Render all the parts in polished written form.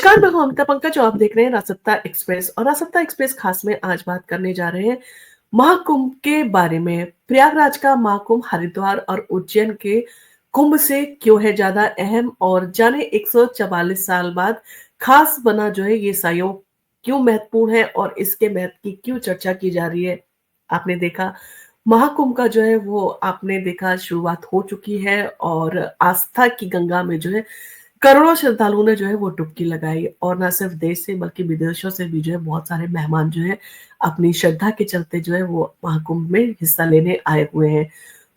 नमस्कार, मैं हूँ अमिता पंकज और आप देख रहे हैं रासत्ता एक्सप्रेस और रासत्ता एक्सप्रेस खास में आज बात करने जा रहे हैं महाकुंभ के बारे में। प्रयागराज का महाकुंभ हरिद्वार और उज्जैन के कुंभ से क्यों है ज्यादा अहम और जाने 144 साल बाद खास बना जो है ये संयोग क्यों महत्वपूर्ण है और इसके महत्व की क्यों चर्चा की जा रही है। आपने देखा महाकुंभ का जो है वो आपने देखा शुरुआत हो चुकी है और आस्था की गंगा में जो है करोड़ों श्रद्धालुओं ने जो है वो डुबकी लगाई और ना सिर्फ देश से बल्कि विदेशों से भी जो है बहुत सारे मेहमान जो है अपनी श्रद्धा के चलते जो है वो महाकुंभ में हिस्सा लेने आए हुए हैं।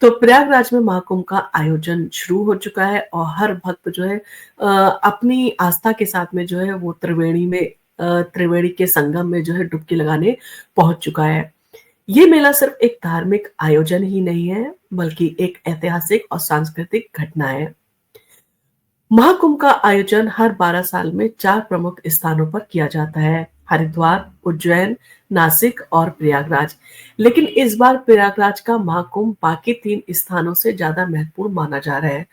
तो प्रयागराज में महाकुंभ का आयोजन शुरू हो चुका है और हर भक्त जो है अपनी आस्था के साथ में जो है वो त्रिवेणी के संगम में जो है डुबकी लगाने पहुंच चुका है। ये मेला सिर्फ एक धार्मिक आयोजन ही नहीं है बल्कि एक ऐतिहासिक और सांस्कृतिक घटना है। महाकुंभ का आयोजन हर 12 साल में 4 प्रमुख स्थानों पर किया जाता है, हरिद्वार, उज्जैन, नासिक और प्रयागराज। लेकिन इस बार प्रयागराज का महाकुंभ बाकी 3 स्थानों से ज्यादा महत्वपूर्ण माना जा रहा है।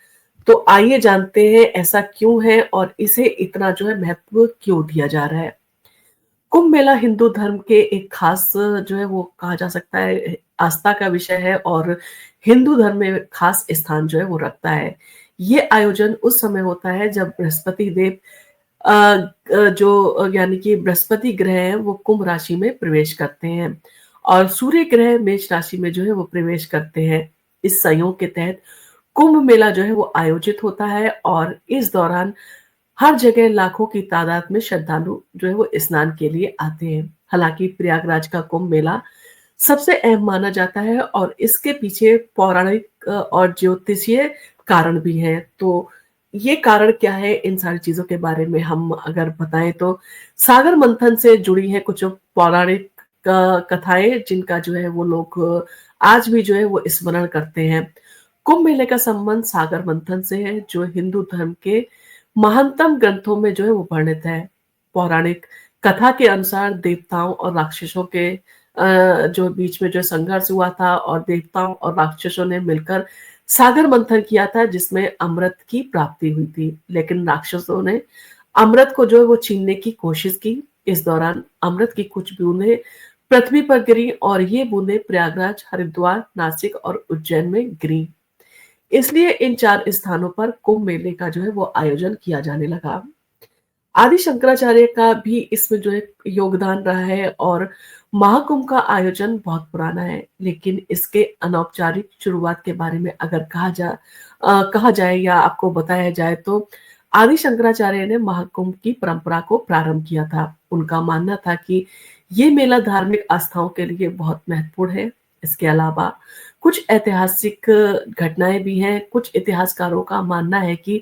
तो आइए जानते हैं ऐसा क्यों है और इसे इतना जो है महत्व क्यों दिया जा रहा है। कुंभ मेला हिंदू धर्म के एक खास जो है वो कहा जा सकता है आस्था का विषय है और हिंदू धर्म में खास स्थान जो है वो रखता है। ये आयोजन उस समय होता है जब बृहस्पति देव यानी कि बृहस्पति ग्रह है वो कुंभ राशि में प्रवेश करते हैं और सूर्य ग्रह मेष राशि में जो है वो प्रवेश करते हैं। इस संयोग के तहत कुंभ मेला जो है वो आयोजित होता है और इस दौरान हर जगह लाखों की तादाद में श्रद्धालु जो है वो स्नान के लिए आते हैं। हालांकि प्रयागराज का कुंभ मेला सबसे अहम माना जाता है और इसके पीछे पौराणिक और ज्योतिषीय कारण भी हैं। तो ये कारण क्या है, इन सारी चीजों के बारे में हम अगर बताएं तो सागर मंथन से जुड़ी है कुछ पौराणिक कथाएं जिनका जो है वो लोग आज भी जो है वो स्मरण करते हैं। कुंभ मेले का संबंध सागर मंथन से है जो हिंदू धर्म के महानतम ग्रंथों में जो है वो वर्णित है। पौराणिक कथा के अनुसार देवताओं और राक्षसों के जो बीच में जो संघर्ष हुआ था और देवताओं और राक्षसों ने मिलकर सागर मंथन किया था जिसमें अमृत की प्राप्ति हुई थी, लेकिन राक्षसों ने अमृत को जो है वो छीनने की कोशिश की। इस दौरान अमृत की कुछ बूंदें पृथ्वी पर गिरी और ये बूंदें प्रयागराज, हरिद्वार, नासिक और उज्जैन में गिरी। इसलिए इन 4 स्थानों पर कुंभ मेले का जो है वो आयोजन किया जाने लगा। आदि शंकराचार्य का भी इसमें जो है योगदान रहा है और महाकुंभ का आयोजन बहुत पुराना है, लेकिन इसके अनौपचारिक शुरुआत के बारे में अगर कहा जाए या आपको बताया जाए तो आदि शंकराचार्य ने महाकुंभ की परंपरा को प्रारंभ किया था। उनका मानना था कि ये मेला धार्मिक आस्थाओं के लिए बहुत महत्वपूर्ण है। इसके अलावा कुछ ऐतिहासिक घटनाएं भी हैं। कुछ इतिहासकारों का मानना है कि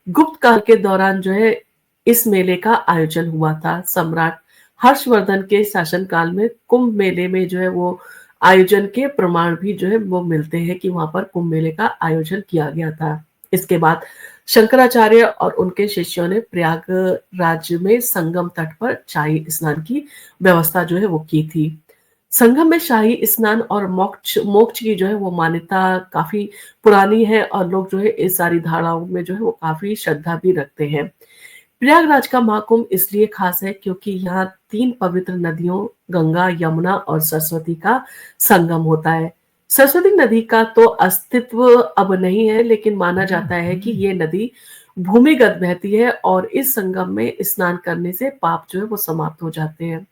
गुप्त काल के दौरान जो है इस मेले का आयोजन हुआ था। सम्राट हर्षवर्धन के शासनकाल में कुंभ मेले में जो है वो आयोजन के प्रमाण भी जो है वो मिलते हैं कि वहां पर कुंभ मेले का आयोजन किया गया था। इसके बाद शंकराचार्य और उनके शिष्यों ने प्रयागराज में संगम तट पर शाही स्नान की व्यवस्था जो है वो की थी। संगम में शाही स्नान और मोक्ष मोक्ष की जो है वो मान्यता काफी पुरानी है और लोग जो है इस सारी धारणाओं में जो है वो काफी श्रद्धा भी रखते हैं। प्रयागराज का महाकुंभ इसलिए खास है क्योंकि यहाँ 3 पवित्र नदियों गंगा, यमुना और सरस्वती का संगम होता है। सरस्वती नदी का तो अस्तित्व अब नहीं है, लेकिन माना जाता है कि ये नदी भूमिगत बहती है और इस संगम में स्नान करने से पाप जो है वो समाप्त हो जाते हैं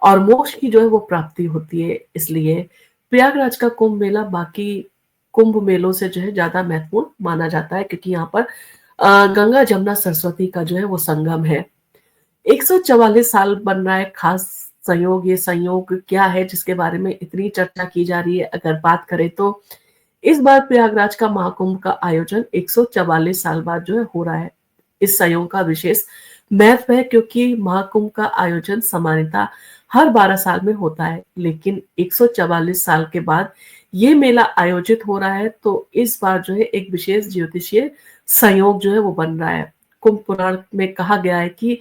और मोक्ष की जो है वो प्राप्ति होती है। इसलिए प्रयागराज का कुंभ मेला बाकी कुंभ मेलों से जो है ज्यादा महत्वपूर्ण माना जाता है क्योंकि यहाँ पर गंगा, जमुना, सरस्वती का जो है वो संगम है। 144 साल बन रहा है खास संयोग। ये संयोग क्या है जिसके बारे में इतनी चर्चा की जा रही है? अगर बात करें तो इस बार प्रयागराज का महाकुंभ का आयोजन 144 साल बाद जो है हो रहा है। इस संयोग का विशेष महत्व है क्योंकि महाकुंभ का आयोजन सामान्यतः हर 12 साल में होता है, लेकिन 144 साल के बाद ये मेला आयोजित हो रहा है। तो इस बार जो है एक विशेष ज्योतिषीय संयोग जो है वो बन रहा है। कुंभ पुराण में कहा गया है कि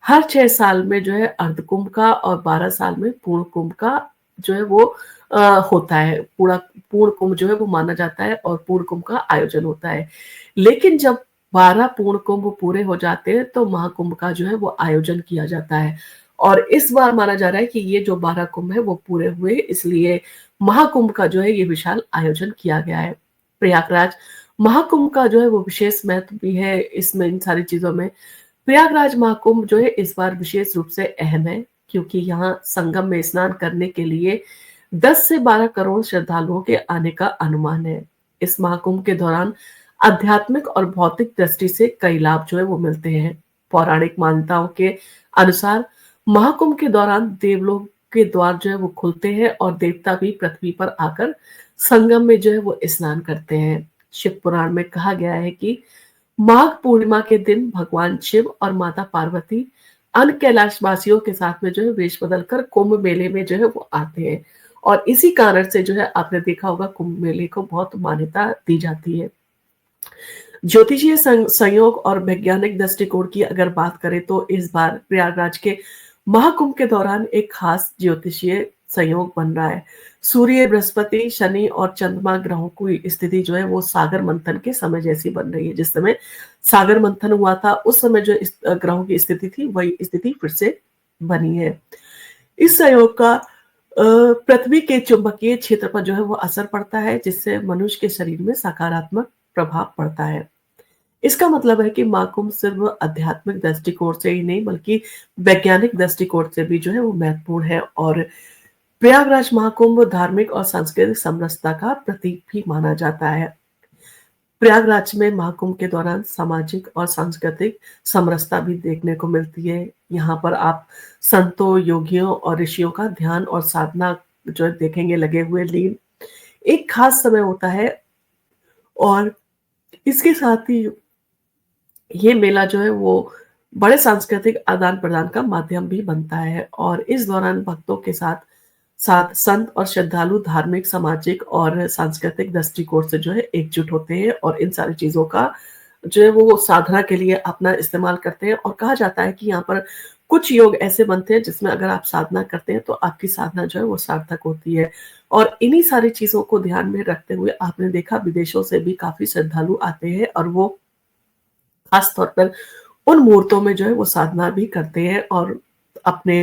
हर 6 साल में जो है अर्ध कुंभ का और 12 साल में पूर्ण कुंभ का जो है वो होता है। पूर्ण कुंभ जो है वो माना जाता है और पूर्ण कुंभ का आयोजन होता है। लेकिन जब 12 पूर्ण कुंभ पूरे हो जाते हैं तो महाकुंभ का जो है वो आयोजन किया जाता है। और इस बार माना जा रहा है कि ये जो 12 कुंभ है वो पूरे हुए, इसलिए महाकुंभ का जो है ये विशाल आयोजन किया गया है। प्रयागराज महाकुंभ का जो है वो विशेष महत्व भी है इसमें, इन सारी चीज़ों में। प्रयागराज महाकुंभ जो है इस बार विशेष रूप से अहम है, क्योंकि यहाँ संगम में स्नान करने के लिए 10 से 12 करोड़ श्रद्धालुओं के आने का अनुमान है। इस महाकुंभ के दौरान आध्यात्मिक और भौतिक दृष्टि से कई लाभ जो है वो मिलते हैं। पौराणिक मान्यताओं के अनुसार महाकुंभ के दौरान देवलोक के द्वार जो है वो खुलते हैं और देवता भी पृथ्वी पर आकर संगम में जो है वो स्नान करते हैं। शिव पुराण में कहा गया है कि माघ पूर्णिमा के दिन भगवान शिव और माता पार्वती अन्य कैलाशवासियों के साथ में जो है वेश बदलकर कुंभ मेले में जो है वो आते हैं, और इसी कारण से जो है आपने देखा होगा कुंभ मेले को बहुत मान्यता दी जाती है। ज्योतिषीय संयोग और वैज्ञानिक दृष्टिकोण की अगर बात करें तो इस बार प्रयागराज के महाकुंभ के दौरान एक खास ज्योतिषीय संयोग बन रहा है। सूर्य, बृहस्पति, शनि और चंद्रमा ग्रहों की स्थिति जो है वो सागर मंथन के समय जैसी बन रही है। जिस समय सागर मंथन हुआ था उस समय जो इस ग्रहों की स्थिति थी वही स्थिति फिर से बनी है। इस संयोग का पृथ्वी के चुंबकीय क्षेत्र पर जो है वो असर पड़ता है, जिससे मनुष्य के शरीर में सकारात्मक प्रभाव पड़ता है। इसका मतलब है कि महाकुंभ सिर्फ आध्यात्मिक दृष्टिकोण से ही नहीं बल्कि वैज्ञानिक दृष्टिकोण से भी जो है वो महत्वपूर्ण है, और प्रयागराज महाकुंभ धार्मिक और सांस्कृतिक समरसता का प्रतीक भी माना जाता है। प्रयागराज में महाकुंभ के दौरान सामाजिक और सांस्कृतिक समरसता भी देखने को मिलती है। यहाँ पर आप संतों, योगियों और ऋषियों का ध्यान और साधना जो है देखेंगे लगे हुए लीन। एक खास समय होता है, और इसके साथ ही ये मेला जो है वो बड़े सांस्कृतिक आदान-प्रदान का माध्यम भी बनता है, और इस दौरान भक्तों के साथ साथ संत और श्रद्धालु धार्मिक, सामाजिक और सांस्कृतिक दृष्टिकोण से जो है एकजुट होते हैं, और इन सारी चीज़ों का जो है वो साधना के लिए अपना इस्तेमाल करते हैं। और कहा जाता है कि यहाँ पर कुछ योग ऐसे बनते हैं जिसमें अगर आप साधना करते हैं तो आपकी साधना जो है वो सार्थक होती है। और इन्हीं सारी चीज़ों को ध्यान में रखते हुए आपने देखा विदेशों से भी काफ़ी श्रद्धालु आते हैं, और वो खास तौर पर उन मुहूर्तों में जो है वो साधना भी करते हैं, और अपने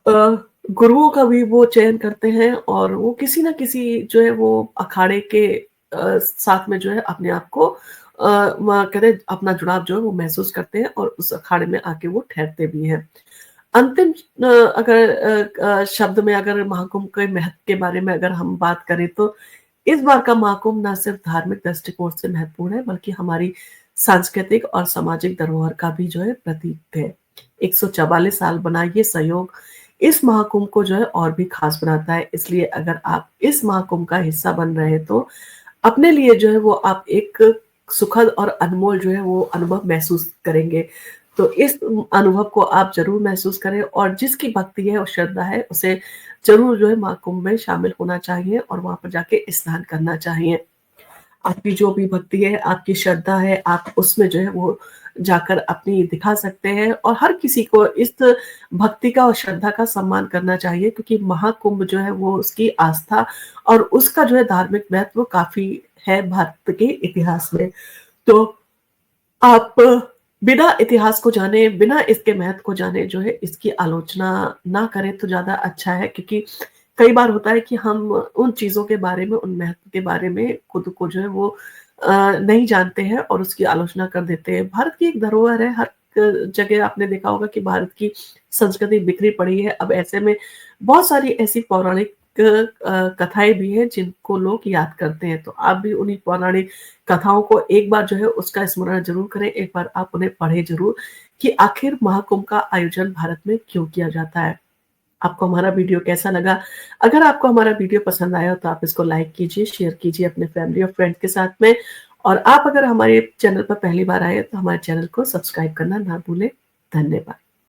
अ, गुरुओं का भी वो चयन करते हैं, और वो किसी न किसी जो है वो अखाड़े के साथ में जो है अपने आप को कहते हैं अपना जुड़ाव जो है वो महसूस करते हैं, और उस अखाड़े में आके वो ठहरते भी हैं। अंतिम अगर शब्द में अगर महाकुंभ के महत्व के बारे में अगर हम बात करें तो इस बार का महाकुंभ न सिर्फ धार्मिक दृष्टिकोण से महत्वपूर्ण है बल्कि हमारी सांस्कृतिक और सामाजिक धरोहर का भी जो है प्रतीक है। 144 साल बना ये संयोग इस महाकुंभ को जो है और भी खास बनाता है। इसलिए अगर आप इस महाकुंभ का हिस्सा बन रहे हैं तो अपने लिए जो है वो आप एक सुखद और अनमोल जो है वो अनुभव महसूस करेंगे। तो इस अनुभव को आप ज़रूर महसूस करें, और जिसकी भक्ति है और श्रद्धा है उसे ज़रूर जो है महाकुंभ में शामिल होना चाहिए और वहाँ पर जाके स्नान करना चाहिए। आपकी जो भी भक्ति है, आपकी श्रद्धा है, आप उसमें जो है वो जाकर अपनी दिखा सकते हैं, और हर किसी को इस भक्ति का और श्रद्धा का सम्मान करना चाहिए, क्योंकि महाकुंभ जो है वो उसकी आस्था और उसका जो है धार्मिक महत्व काफ़ी है भारत के इतिहास में। तो आप बिना इतिहास को जाने, बिना इसके महत्व को जाने जो है इसकी आलोचना ना करें तो ज़्यादा अच्छा है, क्योंकि कई बार होता है कि हम उन चीज़ों के बारे में, उन महत्व के बारे में खुद को जो है वो नहीं जानते हैं और उसकी आलोचना कर देते हैं। भारत की एक धरोहर है, हर जगह आपने देखा होगा कि भारत की संस्कृति बिखरी पड़ी है। अब ऐसे में बहुत सारी ऐसी पौराणिक कथाएँ भी हैं जिनको लोग याद करते हैं, तो आप भी उन्हीं पौराणिक कथाओं को एक बार जो है उसका स्मरण ज़रूर करें, एक बार आप उन्हें पढ़ें ज़रूर कि आखिर महाकुंभ का आयोजन भारत में क्यों किया जाता है। आपको हमारा वीडियो कैसा लगा? अगर आपको हमारा वीडियो पसंद आया हो तो आप इसको लाइक कीजिए, शेयर कीजिए अपने फैमिली और फ्रेंड के साथ में, और आप अगर हमारे चैनल पर पहली बार आए हैं तो हमारे चैनल को सब्सक्राइब करना ना भूलें। धन्यवाद।